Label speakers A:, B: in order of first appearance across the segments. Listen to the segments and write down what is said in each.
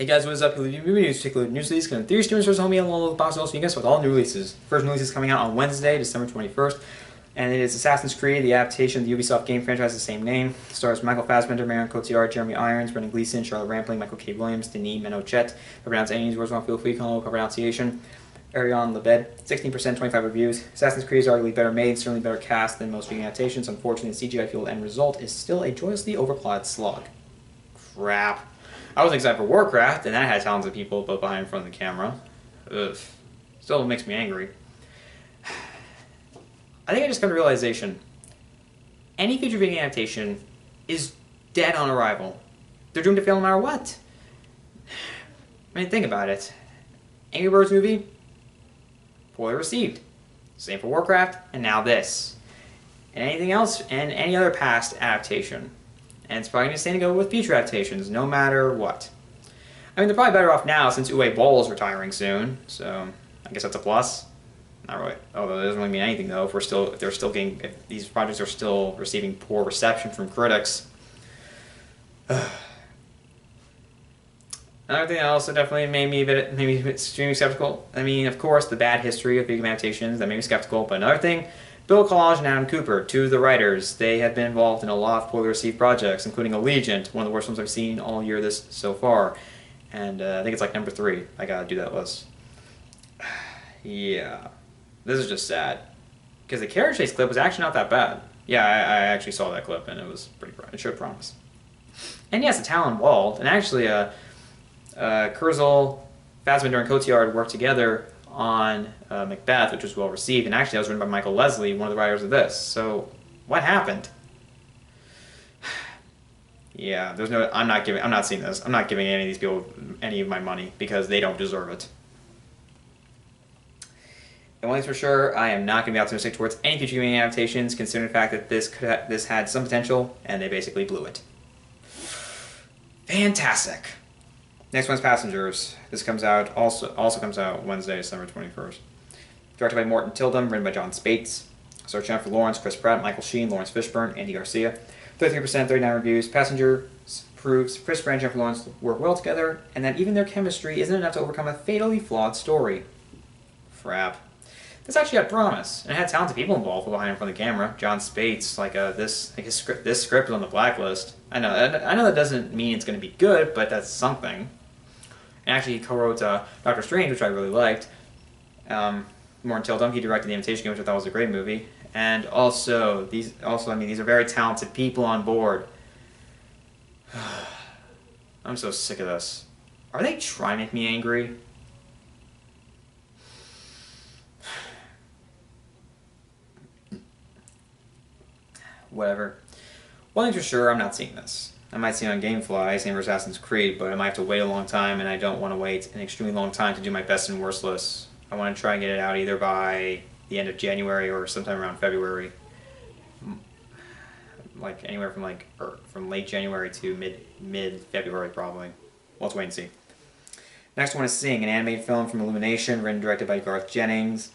A: Hey guys, what is up? Movie news, particular news release, kind of theory streamers versus homie along with the box also you guys with all new releases. First new release is coming out on Wednesday, December 21st, and it is Assassin's Creed, the adaptation of the Ubisoft game franchise of the same name. It stars Michael Fassbender, Marion Cotillard, Jeremy Irons, Brendan Gleeson, Charlotte Rampling, Michael K. Williams, Denis Menochet, if I pronounce any of these words wrong, feel free to call pronunciation. Ariane Lebed, 16%, 25 reviews. Assassin's Creed is arguably better made, certainly better cast than most vegan adaptations. Unfortunately, the CGI-fueled end result is still a joyously overplotted slog. Crap. I was excited for Warcraft, and that had talented people both behind and in front of the camera. Ugh. Still makes me angry. I think I just come to the realization, any future video adaptation is dead on arrival. They're doomed to fail no matter what. I mean, think about it. Angry Birds movie, poorly received. Same for Warcraft, and now this. And anything else, and any other past adaptation. And it's probably going to stay to go with future adaptations, no matter what. I mean, they're probably better off now since Uwe Boll is retiring soon, so I guess that's a plus. Not really. Although it doesn't really mean anything though if these projects are still receiving poor reception from critics. Another thing that also definitely made me a bit extremely skeptical. I mean, of course, the bad history of video adaptations that made me skeptical. But another thing. Bill Collage and Adam Cooper, two of the writers, they have been involved in a lot of poorly received projects, including Allegiant, one of the worst ones I've seen all year this so far. And I think it's like number 3. I gotta do that list. Yeah. This is just sad. Because the carriage chase clip was actually not that bad. Yeah, I actually saw that clip and it was it showed promise. And yes, the talent involved. And actually, Kurzel, Fassbender, and Cotillard worked together on Macbeth, which was well received, and actually that was written by Michael Leslie, one of the writers of this. So, what happened? Yeah, there's no. I'm not seeing this. I'm not giving any of these people any of my money because they don't deserve it. And one thing's for sure, I am not going to be optimistic towards any future gaming adaptations, considering the fact that this had some potential and they basically blew it. Fantastic. Next one's Passengers. This comes out also comes out Wednesday, December 21st. Directed by Morton Tildum, written by John Spates. Stars Jennifer Lawrence, Chris Pratt, Michael Sheen, Lawrence Fishburne, Andy Garcia. 33%, 39 reviews. Passengers proves Chris Pratt and Jennifer Lawrence work well together, and that even their chemistry isn't enough to overcome a fatally flawed story. Crap. This actually had promise, and it had talented people involved behind and from the camera. John Spates, this script is on the blacklist. I know that doesn't mean it's going to be good, but that's something. And actually, he co-wrote Doctor Strange, which I really liked. Morton Tildum, he directed The Imitation Game, which I thought was a great movie. And also, these are very talented people on board. I'm so sick of this. Are they trying to make me angry? Whatever. One thing's for sure, I'm not seeing this. I might see it on Gamefly, same for Assassin's Creed, but I might have to wait a long time, and I don't want to wait an extremely long time to do my best and worst list. I want to try and get it out either by the end of January or sometime around February. Like anywhere from late January to mid-February probably. Well, let's wait and see. Next one is Sing, an animated film from Illumination, written and directed by Garth Jennings.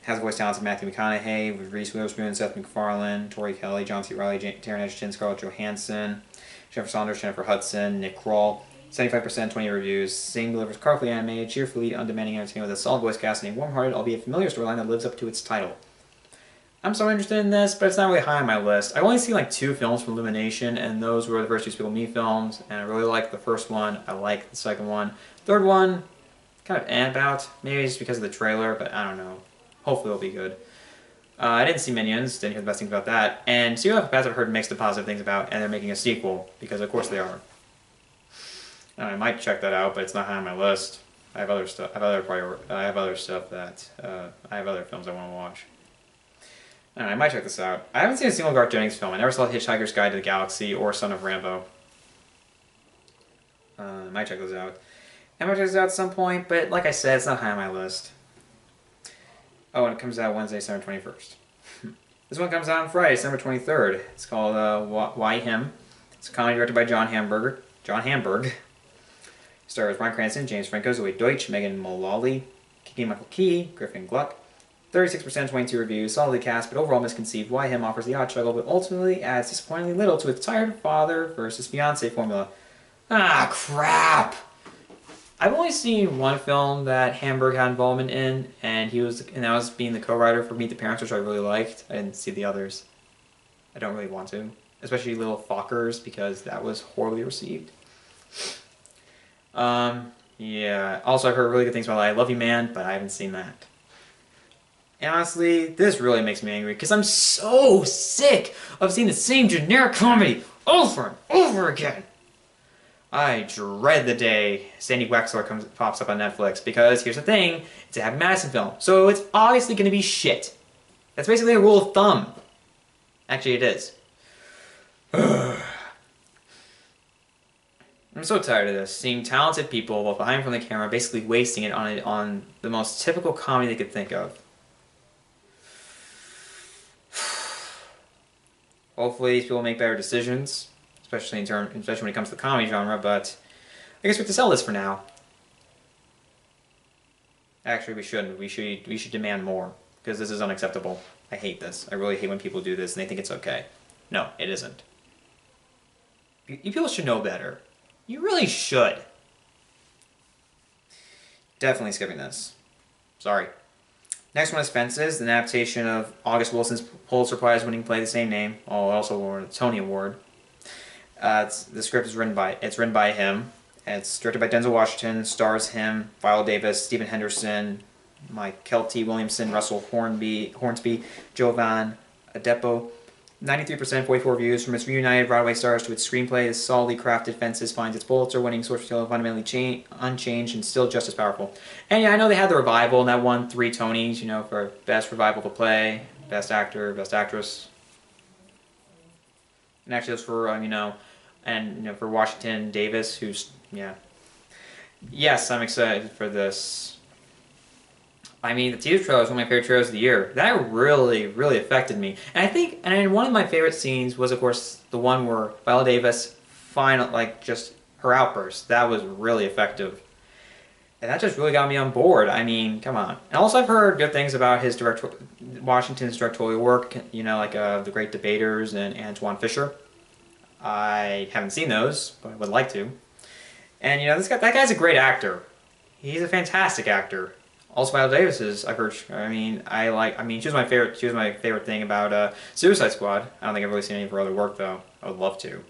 A: Has voice talents of Matthew McConaughey, with Reese Witherspoon, Seth MacFarlane, Tori Kelly, John C. Reilly, Taron Egerton, Scarlett Johansson, Jennifer Saunders, Jennifer Hudson, Nick Kroll. 75%, 20 reviews. Sing delivers colorfully animated, cheerfully undemanding entertainment with a solid voice cast and a warm-hearted, albeit familiar storyline that lives up to its title. I'm so interested in this, but it's not really high on my list. I've only seen like 2 films from Illumination, and those were the first 2 Despicable Me films, and I really liked the first one. I liked the second one. Third one, kind of about. Maybe just because of the trailer, but I don't know. Hopefully it'll be good. I didn't see Minions, didn't hear the best things about that. And Sea of Paths I've heard mixed to positive things about, and they're making a sequel, because of course they are. I might check that out, but it's not high on my list. I have other stuff. I have other films I want to watch. I might check this out. I haven't seen a single Garth Jennings film. I never saw Hitchhiker's Guide to the Galaxy or Son of Rambo. I might check those out. I might check this out at some point, but like I said, it's not high on my list. Oh, and it comes out Wednesday, December 21st. This one comes out on Friday, December 23rd. It's called Why Him? It's a comedy directed by John Hamburg. Stars Bryan Cranston, James Franco, Zoe Deutsch, Megan Mullally, Kiki Michael Key, Griffin Gluck. 36%, 22 reviews, solidly cast, but overall misconceived. Why Him offers the odd struggle, but ultimately adds disappointingly little to its tired father versus fiancé formula. Ah, crap! I've only seen one film that Hamburg had involvement in, and that was being the co-writer for Meet the Parents, which I really liked. I didn't see the others. I don't really want to, especially Little Fockers, because that was horribly received. Yeah. Also, I've heard really good things about I Love You Man, but I haven't seen that. And honestly, this really makes me angry because I'm so sick of seeing the same generic comedy over and over again. I dread the day Sandy Wexler pops up on Netflix because here's the thing, it's a Happy Madison film, so it's obviously going to be shit. That's basically a rule of thumb. Actually, it is. I'm so tired of this, seeing talented people while behind from the camera basically wasting it on the most typical comedy they could think of. Hopefully these people make better decisions, especially when it comes to the comedy genre, but I guess we have to sell this for now. Actually, we shouldn't. We should demand more, because this is unacceptable. I hate this. I really hate when people do this and they think it's okay. No, it isn't. You people should know better. You really should. Definitely skipping this. Sorry. Next one is Fences, an adaptation of August Wilson's Pulitzer Prize-winning play, the same name. Oh, it also won a Tony Award. The script is written by him. It's directed by Denzel Washington, stars him, Viola Davis, Stephen Henderson, Mike Kelty, Williamson, Russell Hornsby, Jovan Adepo. 93%, 44 reviews. From its reunited Broadway stars to its screenplay, this solidly crafted Fences finds its Pulitzer-winning source material fundamentally unchanged and still just as powerful. And yeah, I know they had the revival, and that won 3 Tonys, for Best Revival of a Play, Best Actor, Best Actress. And actually that's for, for Washington Davis, who's, yeah. Yes, I'm excited for this. I mean, the teaser trailer is one of my favorite trailers of the year. That really, really affected me. And one of my favorite scenes was, of course, the one where Viola Davis just her outburst. That was really effective. And that just really got me on board. I mean, come on. And also I've heard good things about Washington's directorial work, The Great Debaters and Antoine Fisher. I haven't seen those, but I would like to. And, that guy's a great actor. He's a fantastic actor. Also, Viola Davis's, I've heard. She was my favorite. She was my favorite thing about Suicide Squad. I don't think I've really seen any of her other work though. I would love to.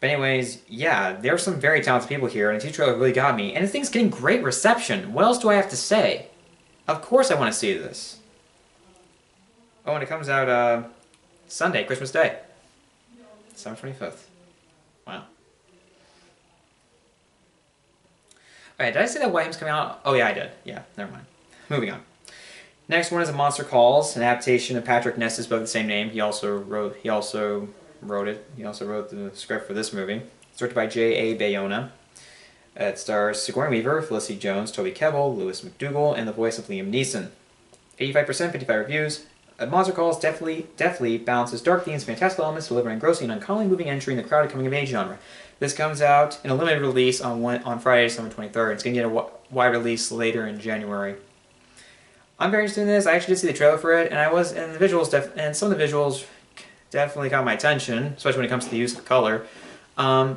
A: But anyways, yeah, there are some very talented people here, and the teaser trailer really got me. And the thing's getting great reception. What else do I have to say? Of course, I want to see this. Oh, and it comes out Sunday, Christmas Day, December 25th. Wow. Alright, did I say that White Game's coming out? Oh yeah, I did. Yeah, never mind. Moving on. Next one is A Monster Calls, an adaptation of Patrick Ness's book of the same name. He also wrote it. He also wrote the script for this movie. It's directed by J.A. Bayona. It stars Sigourney Weaver, Felicity Jones, Toby Kebbell, Lewis McDougall, and the voice of Liam Neeson. 85%, 55 reviews. A Monster Calls deftly balances dark themes, fantastical elements, delivering engrossing and uncommonly moving entry in the crowded coming-of-age genre. This comes out in a limited release on Friday, December 23rd. It's going to get a wide release later in January. I'm very interested in this. I actually did see the trailer for it, and some of the visuals definitely got my attention, especially when it comes to the use of color. I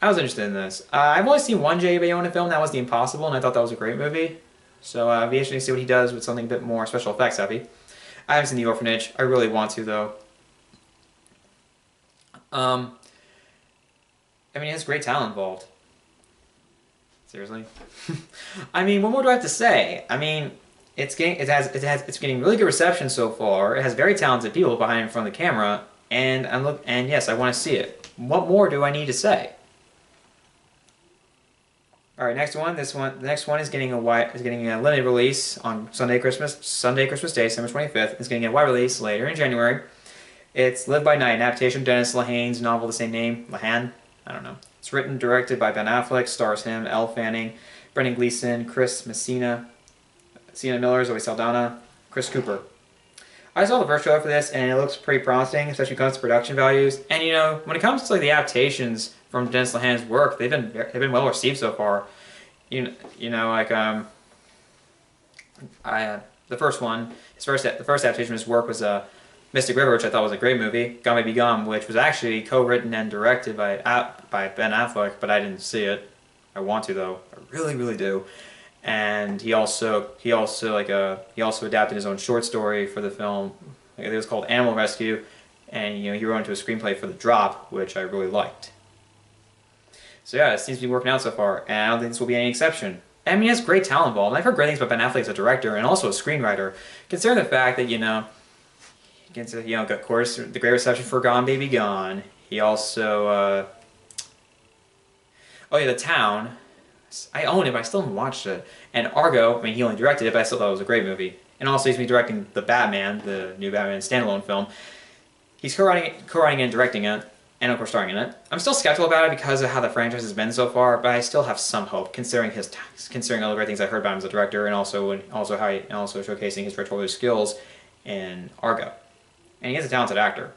A: was interested in this. I've only seen one J. Bayona film, that was The Impossible, and I thought that was a great movie. So it'll be interesting to see what he does with something a bit more special effects heavy. I haven't seen The Orphanage. I really want to, though. It has great talent involved. Seriously? What more do I have to say? It's getting really good reception so far. It has very talented people behind and in front of the camera, and yes, I want to see it. What more do I need to say? All right, next one. The next one is getting a limited release on Sunday, Christmas Day, December 25th. It's getting a wide release later in January. It's Live by Night, an adaptation of Dennis Lehane's novel of the same name. Lehan? I don't know. It's written, directed by Ben Affleck, stars him, Elle Fanning, Brendan Gleeson, Chris Messina, Sienna Miller, Zoe Saldana, Chris Cooper. I saw the first trailer for this, and it looks pretty promising, especially when it comes to production values. And when it comes to the adaptations from Dennis Lehane's work, they've been well received so far. The first one, the first adaptation of his work was Mystic River, which I thought was a great movie. Gone Baby Gone, which was actually co-written and directed by Ben Affleck, but I didn't see it. I want to though. I really, really do. And he also adapted his own short story for the film. It was called Animal Rescue, and he wrote into a screenplay for The Drop, which I really liked. So yeah, it seems to be working out so far, and I don't think this will be any exception. I mean, he has great talent involved. And I've heard great things about Ben Affleck as a director and also a screenwriter. Considering the fact that got, of course, the great reception for Gone Baby Gone. He also, oh yeah, The Town. I own it, but I still haven't watched it. And Argo, I mean, he only directed it, but I still thought it was a great movie. And also, he's been directing The Batman, the new Batman standalone film. He's co-writing and directing it, and of course starring in it. I'm still skeptical about it because of how the franchise has been so far, but I still have some hope, considering all the great things I heard about him as a director, and also showcasing his directorial skills in Argo. And he is a talented actor.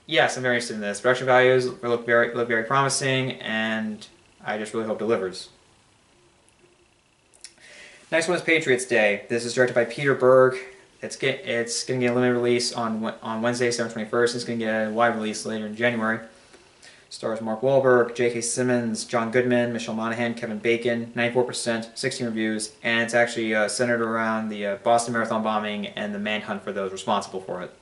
A: Yes, I'm very interested in this. Production values look very promising, and I just really hope it delivers. Next one is Patriots Day. This is directed by Peter Berg. It's going to get a limited release on Wednesday, December 21st. It's going to get a wide release later in January. Stars Mark Wahlberg, J.K. Simmons, John Goodman, Michelle Monaghan, Kevin Bacon. 94%, 16 reviews, and it's actually centered around the Boston Marathon bombing and the manhunt for those responsible for it.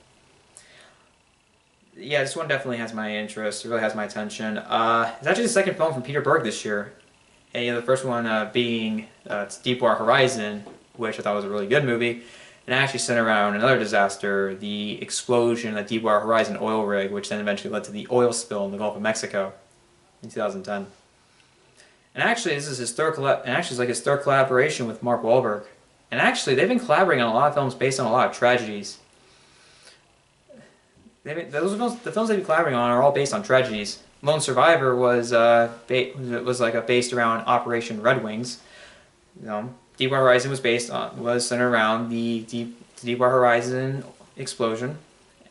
A: Yeah, this one definitely has my interest. It really has my attention. It's actually the second film from Peter Berg this year. And the first one being Deepwater Horizon, which I thought was a really good movie. And actually centered around another disaster, the explosion of the Deepwater Horizon oil rig, which then eventually led to the oil spill in the Gulf of Mexico in 2010. And actually, this is his third collaboration with Mark Wahlberg. And actually, they've been collaborating on a lot of films based on a lot of tragedies. The films they've been collaborating on are all based on tragedies. Lone Survivor was based around Operation Red Wings. Deepwater Horizon was centered around the Deepwater Horizon explosion,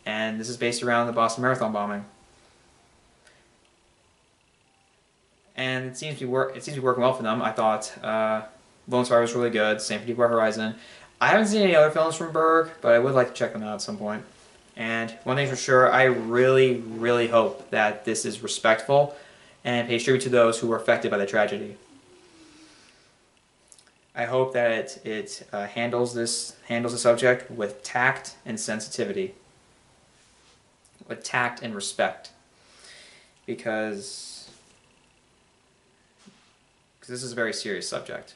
A: and this is based around the Boston Marathon bombing. And it seems to be working well for them. I thought Lone Survivor was really good. Same for Deepwater Horizon. I haven't seen any other films from Berg, but I would like to check them out at some point. And one thing for sure, I really, really hope that this is respectful and pays tribute to those who were affected by the tragedy. I hope that it handles the subject with tact and sensitivity, with tact and respect, because this is a very serious subject.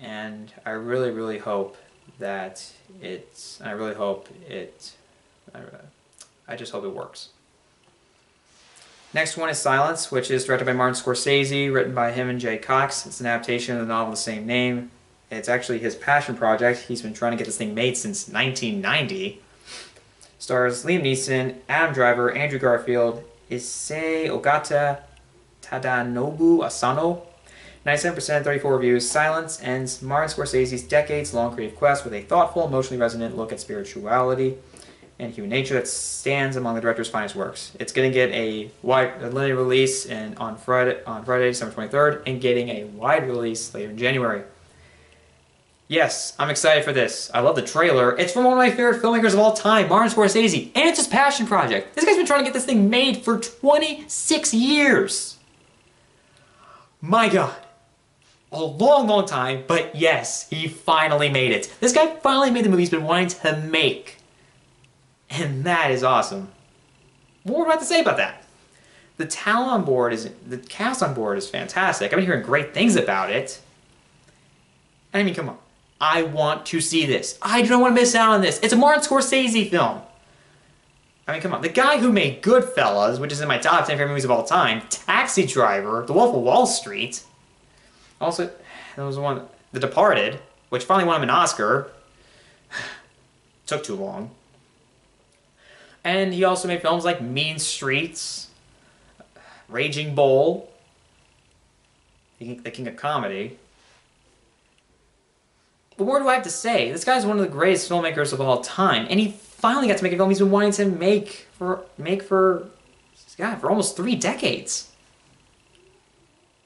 A: And I really, really hope that I just hope it works. Next one is Silence, which is directed by Martin Scorsese, written by him and Jay Cox. It's an adaptation of the novel of the same name. It's actually his passion project. He's been trying to get this thing made since 1990. Stars Liam Neeson, Adam Driver, Andrew Garfield, Issei Ogata, Tadanobu Asano. 97%, 34 reviews. Silence ends Martin Scorsese's decades-long creative quest with a thoughtful, emotionally resonant look at spirituality and human nature that stands among the director's finest works. It's going to get a limited release on Friday, December 23rd, and getting a wide release later in January. Yes, I'm excited for this. I love the trailer. It's from one of my favorite filmmakers of all time, Martin Scorsese, and it's his passion project. This guy's been trying to get this thing made for 26 years. My God. A long, long time, but yes, he finally made it. This guy finally made the movie he's been wanting to make. And that is awesome. What more do I have to say about that? The cast on board is fantastic. I've been hearing great things about it. I mean, come on. I want to see this. I don't want to miss out on this. It's a Martin Scorsese film. I mean, come on. The guy who made Goodfellas, which is in my top 10 favorite movies of all time, Taxi Driver, The Wolf of Wall Street. Also, there was one, The Departed, which finally won him an Oscar. Took too long. And he also made films like Mean Streets, Raging Bull, The King of Comedy. But what do I have to say? This guy's one of the greatest filmmakers of all time, and he finally got to make a film he's been wanting to make for almost 3 decades.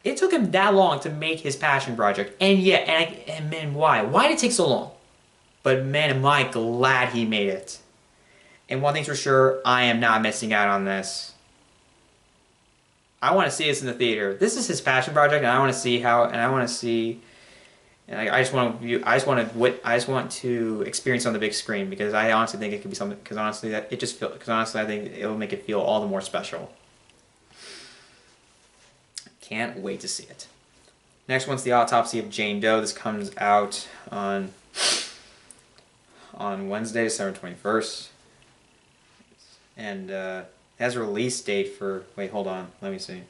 A: It took him that long to make his passion project, and man, why? Why did it take so long? But man, am I glad he made it. And one thing's for sure, I am not missing out on this. I want to see this in the theater. This is his passion project, and I want to see how. And I want to see. And I just want to view. I just want to experience it on the big screen because I honestly think it could be something. Because honestly, I think it will make it feel all the more special. Can't wait to see it. Next one's The Autopsy of Jane Doe. This comes out on Wednesday, December 21st. And it has a release date for... Wait, hold on. Let me see.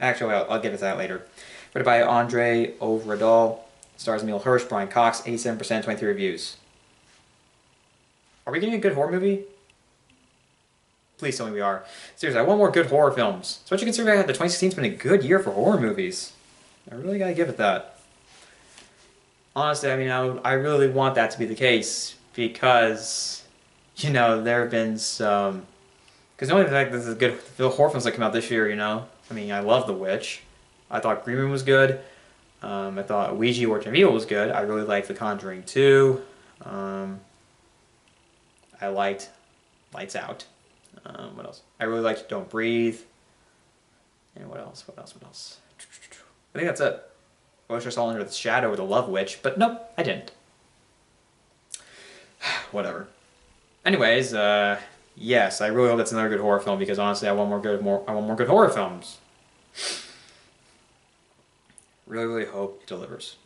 A: Actually, I'll get to that later. Written by Andre Ovredal. Stars Emil Hirsch, Brian Cox. 87%, 23 reviews. Are we getting a good horror movie? Please tell me we are. Seriously, I want more good horror films. Especially considering that the 2016's been a good year for horror movies. I really gotta give it that. Honestly, I mean, I really want that to be the case because, you know, there have been some... Because knowing the fact that there's good horror films that come out this year, you know, I mean, I love The Witch. I thought Green Room was good. I thought Ouija Origin of Evil was good. I really liked The Conjuring 2. I liked Lights Out. What else? I really liked Don't Breathe. And what else? What else? I think that's it. I wish I saw Under the Shadow or The Love Witch, but nope, I didn't. Whatever. Anyways, yes, I really hope that's another good horror film because honestly, I want more good horror films. Really hope it delivers.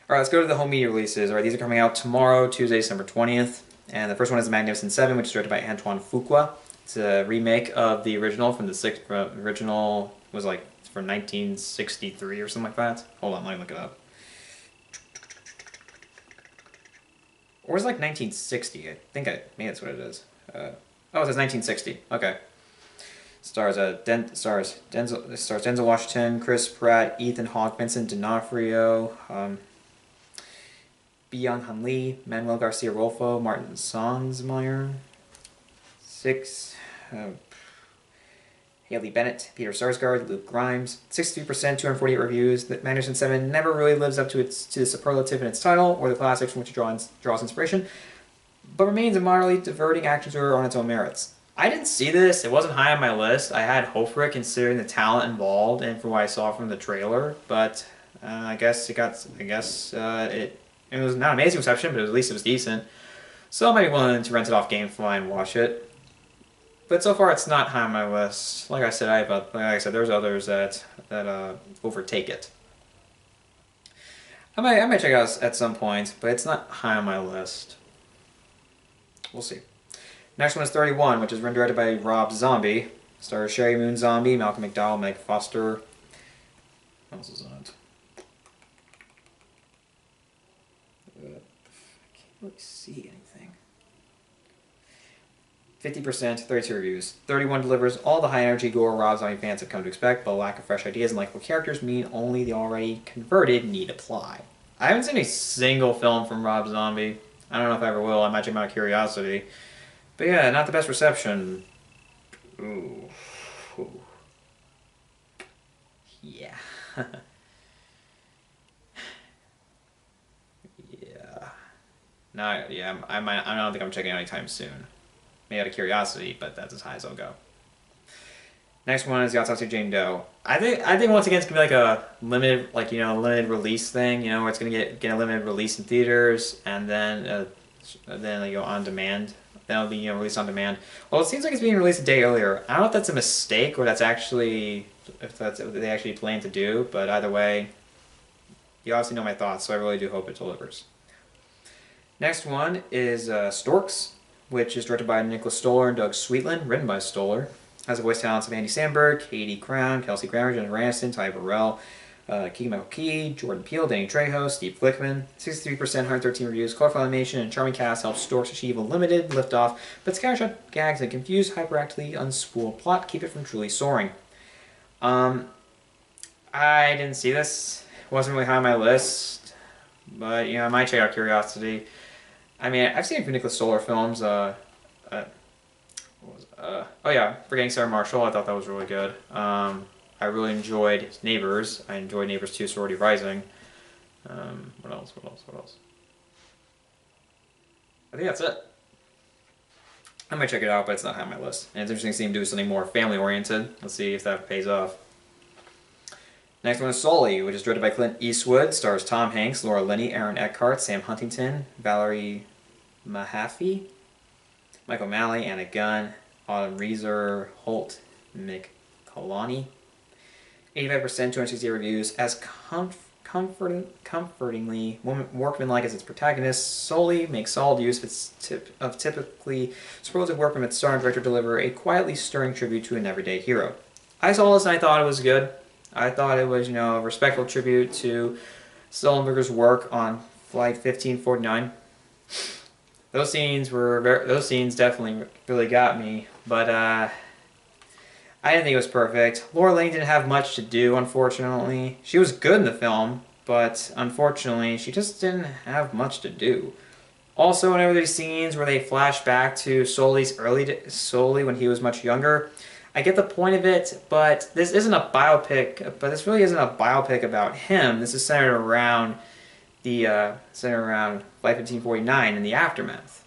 A: Alright, let's go to the home media releases. Alright, these are coming out tomorrow, Tuesday, December 20th. And the first one is The Magnificent Seven, which is directed by Antoine Fuqua. It's a remake of the original from the original was like from 1963 or something like that. Hold on, let me look it up. Or was it like 1960? I think maybe that's what it is. Oh, it says 1960. Okay. Stars Denzel Washington, Chris Pratt, Ethan Hawke, Vincent D'Onofrio, Byung-Hun Lee, Manuel Garcia Rolfo, Martin Sonsmeyer, Haley Bennett, Peter Sarsgaard, Luke Grimes, 63%, 248 reviews. The Magnificent Seven never really lives up to the superlative in its title or the classics from which it draws inspiration, but remains a moderately diverting action thriller on its own merits. I didn't see this. It wasn't high on my list. I had hope for it considering the talent involved and from what I saw from the trailer, but I guess it was not an amazing reception, but at least it was decent. So I might be willing to rent it off GameFly and watch it. But so far, it's not high on my list. Like I said, there's others that overtake it. I might check it out at some point, but it's not high on my list. We'll see. Next one is 31, which is directed by Rob Zombie. Stars Sherry Moon Zombie, Malcolm McDowell, Meg Foster. What else is on it? I can't really see anything. 50%, 32 reviews. 31 delivers all the high-energy gore Rob Zombie fans have come to expect, but a lack of fresh ideas and likable characters mean only the already converted need apply. I haven't seen a single film from Rob Zombie. I don't know if I ever will. I might check him out of curiosity. But yeah, not the best reception. Ooh. Yeah. Yeah. No, yeah, I don't think I'm checking it anytime soon. Maybe out of curiosity, but that's as high as I'll go. Next one is The Autopsy of Jane Doe. I think once again it's gonna be like a limited, limited release thing. You know, where it's gonna get a limited release in theaters and then on demand. Then it'll be released on demand. Well, it seems like it's being released a day earlier. I don't know if that's a mistake or if that's what they actually plan to do. But either way, you obviously know my thoughts, so I really do hope it delivers. Next one is Storks, which is directed by Nicholas Stoller and Doug Sweetland, written by Stoller. Has the voice talents of Andy Samberg, Katie Crown, Kelsey Grammer, Jennifer Aniston, Ty Burrell, Keegan-Michael Key, Jordan Peele, Danny Trejo, Steve Glickman. 63%, 113 reviews. Colorful animation and charming cast helps Storks achieve a limited liftoff, but scattershot gags and confused, hyperactively unspooled plot keep it from truly soaring. I didn't see this. It wasn't really high on my list, but I might check out curiosity. I mean, I've seen a few Nicholas Stoller films. Oh yeah, Forgetting Sarah Marshall. I thought that was really good. I really enjoyed Neighbors. I enjoyed Neighbors 2: Sorority Rising. What else? I think that's it. I might check it out, but it's not high on my list. And it's interesting to see him do something more family-oriented. Let's see if that pays off. Next one is Sully, which is directed by Clint Eastwood. Stars Tom Hanks, Laura Linney, Aaron Eckhart, Sam Huntington, Valerie Mahaffey, Michael Malley, Anna Gunn, Autumn Reeser, Holt McCalani. 85%, 268 reviews. As comfortingly workmanlike as its protagonist, Sully makes solid use of typically superlative workmen that star and director deliver a quietly stirring tribute to an everyday hero. I saw this and I thought it was good. I thought it was, a respectful tribute to Sullenberger's work on Flight 1549. Those scenes definitely really got me, but I didn't think it was perfect. Laura Linney didn't have much to do, unfortunately. She was good in the film, but unfortunately, she just didn't have much to do. Also, whenever there's scenes where they flash back to Sully when he was much younger, I get the point of it, but this isn't a biopic. But this really isn't a biopic about him. This is centered around Flight 1549 and the aftermath.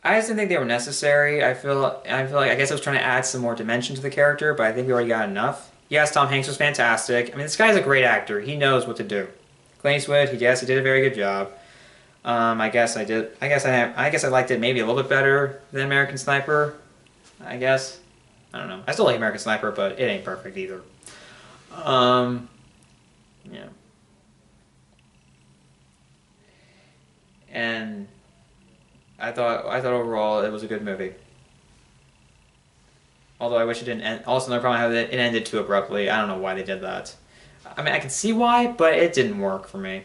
A: I just didn't think they were necessary. I feel like I guess I was trying to add some more dimension to the character, but I think we already got enough. Yes, Tom Hanks was fantastic. I mean, this guy's a great actor. He knows what to do. Clint Eastwood, he did a very good job. I guess I liked it maybe a little bit better than American Sniper. I guess. I don't know. I still like American Sniper, but it ain't perfect either. Yeah. And I thought overall it was a good movie. Although I wish it didn't end. Also, another problem I have is it ended too abruptly. I don't know why they did that. I mean, I can see why, but it didn't work for me.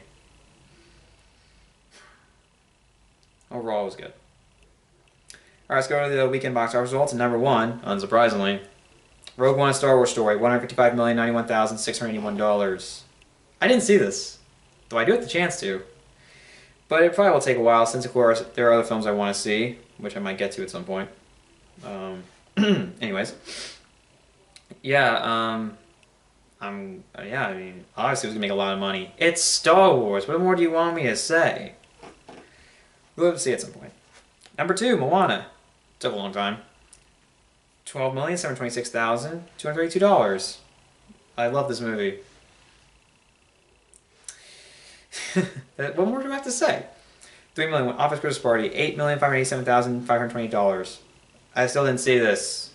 A: Overall, it was good. Alright, let's go to the weekend box office results. And number one, unsurprisingly, Rogue One: A Star Wars Story, $155,091,681. I didn't see this, though I do have the chance to. But it probably will take a while since, of course, there are other films I want to see, which I might get to at some point. Anyways. Yeah, I mean, obviously it was going to make a lot of money. It's Star Wars. What more do you want me to say? We'll have to see at some point. Number two, Moana. Took a long time. $12,726,232. I love this movie. What more do I have to say? $3 million Office Christmas Party. $8,587,520. I still didn't see this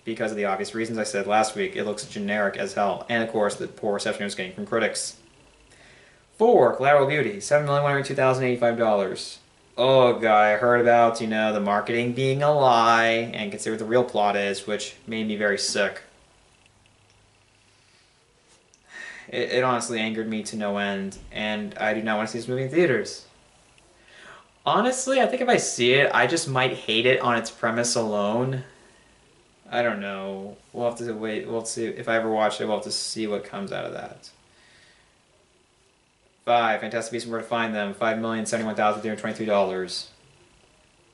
A: because of the obvious reasons I said last week. It looks generic as hell, and of course the poor reception it was getting from critics. 4. Collateral Beauty. $7,102,085. Oh god, I heard about, the marketing being a lie, and consider what the real plot is, which made me very sick. It honestly angered me to no end, and I do not want to see this movie in theaters. Honestly, I think if I see it, I just might hate it on its premise alone. I don't know. We'll have to wait. We'll see. If I ever watch it, we'll have to see what comes out of that. 5. Fantastic Beasts and Where to Find Them. $5,071,323.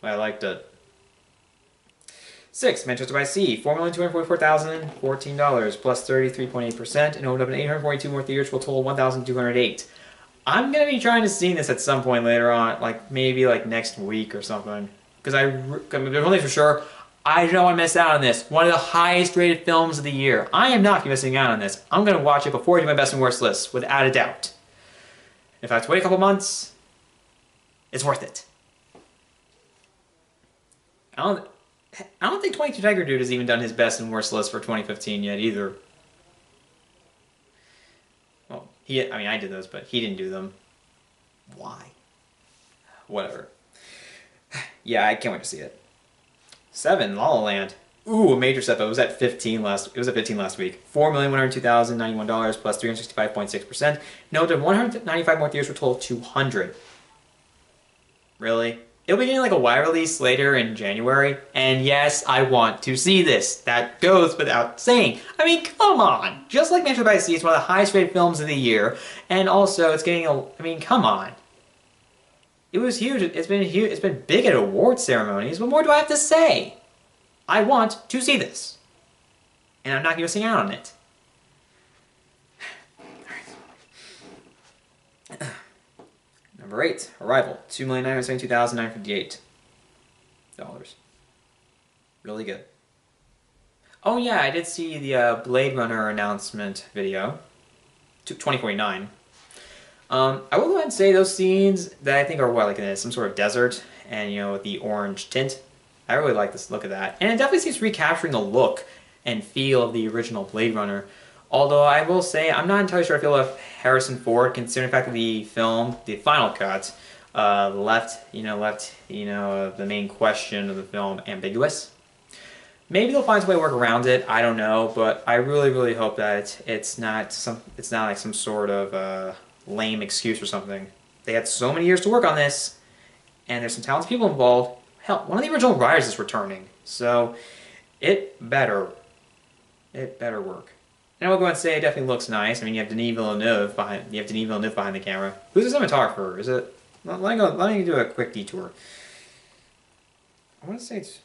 A: I liked it. 6. Manchester by Sea. $4,244,014 plus 33.8%, and opened up in 842 more theaters, will total 1,208. I'm gonna be trying to see this at some point later on, maybe next week or something. Because there's one thing for sure, I don't want to miss out on this. One of the highest rated films of the year. I am not missing out on this. I'm gonna watch it before I do my best and worst list, without a doubt. If I have to wait a couple months, it's worth it. I don't think 22 Tiger Dude has even done his best and worst list for 2015 yet either. Well, I did those, but he didn't do them. Why? Whatever. Yeah, I can't wait to see it. 7. La La Land. Ooh, a major step up. It was at 15 last week. $4,102,091 plus 365.6%. Note that 195 more theaters were told 200. Really? It'll be getting a wide release later in January, and yes, I want to see this. That goes without saying. I mean, come on! Just like Manchester by the Sea, it's one of the highest rated films of the year, and also it's getting come on. It was huge. It's been huge. It's been big at award ceremonies. What more do I have to say? I want to see this, and I'm not missing out on it. Number 8, Arrival, $2,972,958. Really good. Oh yeah, I did see the Blade Runner announcement video. 2049. I will go ahead and say those scenes that I think are what, like in some sort of desert, and with the orange tint. I really like this look of that, and it definitely seems recapturing the look and feel of the original Blade Runner. Although I will say I'm not entirely sure I feel about Harrison Ford, considering the fact that the film, the final cut, left the main question of the film ambiguous. Maybe they'll find some way to work around it. I don't know, but I really, really hope that it's not like some sort of lame excuse or something. They had so many years to work on this, and there's some talented people involved. Hell, one of the original writers is returning, so it better work. And I will go ahead and say it definitely looks nice. I mean, you have Denis Villeneuve behind the camera. Who's the cinematographer? Is it? Let me do a quick detour. I want to say it's.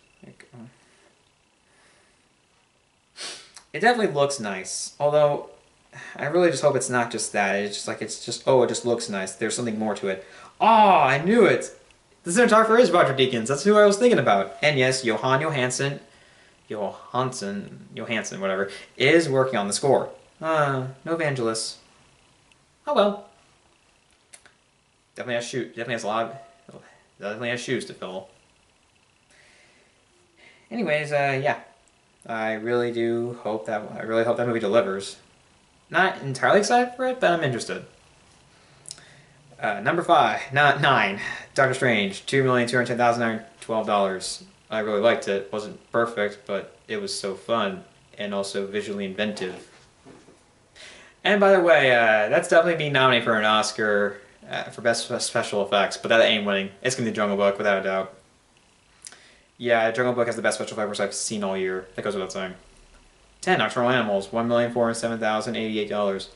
A: It definitely looks nice, although I really just hope it's not just that. It's just oh, it just looks nice. There's something more to it. Oh, I knew it! The cinematographer is Roger Deakins. That's who I was thinking about. And yes, Johansson, whatever, is working on the score. No Vangelis. Oh well. Definitely has shoes to fill. Anyways, yeah. I really hope that movie delivers. Not entirely excited for it, but I'm interested. Number 9, Doctor Strange, $2,210,912. I really liked it. Wasn't perfect, but it was so fun and also visually inventive. And by the way, that's definitely being nominated for an Oscar for Best Special Effects, but that ain't winning. It's gonna be Jungle Book without a doubt. Yeah, Jungle Book has the best special effects I've seen all year. That goes without saying. 10, Nocturnal Animals, $1,407,088.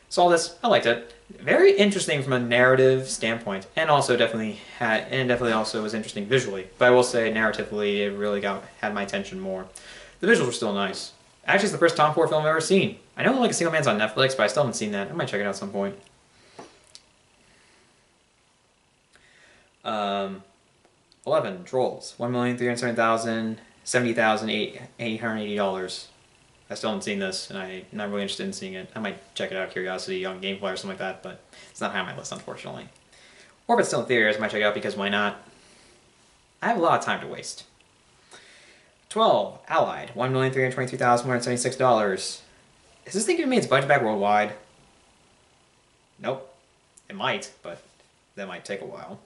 A: Saw this, I liked it. Very interesting from a narrative standpoint, and also definitely also was interesting visually. But I will say, narratively, it really had my attention more. The visuals were still nice. Actually, it's the first Tom Ford film I've ever seen. I know Like a Single Man's on Netflix, but I still haven't seen that. I might check it out at some point. 11, Trolls, $1,370,880. I still haven't seen this, and I'm not really interested in seeing it. I might check it out, curiosity, on Gamefly or something like that, but it's not high on my list, unfortunately. Or if it's still in theaters, I might check it out because why not? I have a lot of time to waste. 12, Allied, $1,323,176. Is this thing gonna make its budget back worldwide? Nope. It might, but that might take a while.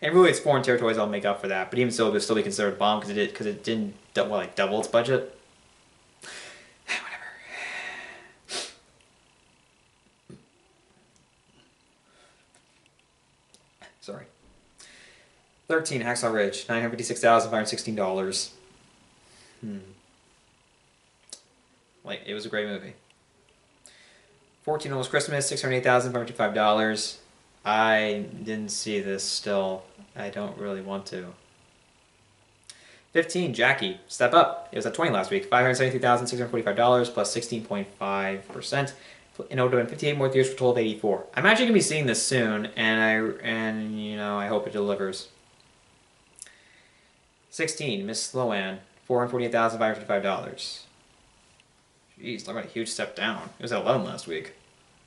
A: And really, it's foreign territories I'll make up for that. But even so, it would still be considered a bomb because it didn't double its budget. Whatever. Sorry. 13, Hacksaw Ridge, $956,516. It was a great movie. 14, Almost Christmas, $608,555. I didn't see this still. I don't really want to. 15, Jackie, Step Up. It was at 20 last week. $573,645 plus 16.5%. And it would have been 58 more theaters for a total of 84. I'm actually gonna be seeing this soon, and I hope it delivers. 16, Miss Sloan, $448,555. Jeez, look at a huge step down. It was at 11 last week.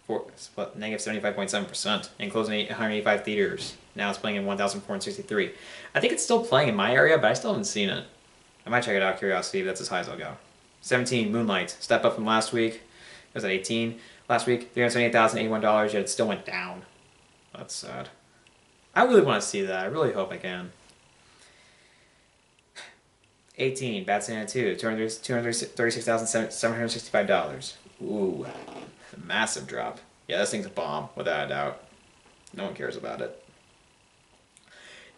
A: Negative 75.7%, and closing 885 theaters. Now it's playing in 1,463. I think it's still playing in my area, but I still haven't seen it. I might check it out, curiosity, but that's as high as I'll go. 17, Moonlight, step up from last week. It was at 18 last week, $378,081, yet it still went down. That's sad. I really want to see that. I really hope I can. 18, Bad Santa 2, $236,765. Ooh. Massive drop. Yeah, this thing's a bomb, without a doubt. No one cares about it.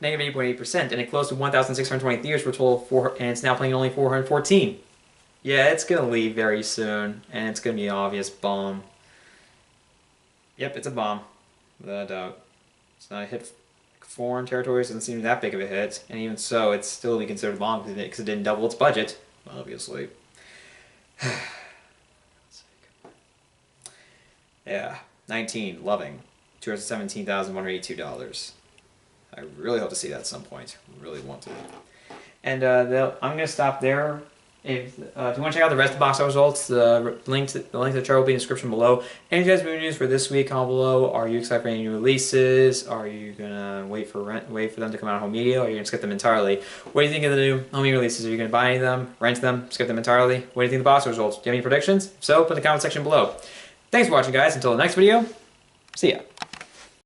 A: Negative 8.8%, and it closed to 1,620 theaters for a total and it's now playing only 414. Yeah, it's gonna leave very soon, and it's gonna be an obvious bomb. Yep, it's a bomb, without a doubt. It's not a hit. Foreign territories doesn't seem that big of a hit, and even so, it's still be considered a bomb because it didn't double its budget, obviously. Yeah, 19, Loving, $217,182. I really hope to see that at some point. Really want to. And I'm going to stop there. If you want to check out the rest of the box office results, the link to the chart will be in the description below. Any guys movie news for this week? Comment below. Are you excited for any new releases? Are you gonna wait for them to come out on home media, or are you gonna skip them entirely? What do you think of the new home media releases? Are you gonna buy any of them, rent them, skip them entirely? What do you think of the box office results? Do you have any predictions? If so, put in the comment section below. Thanks for watching, guys. Until the next video, see ya.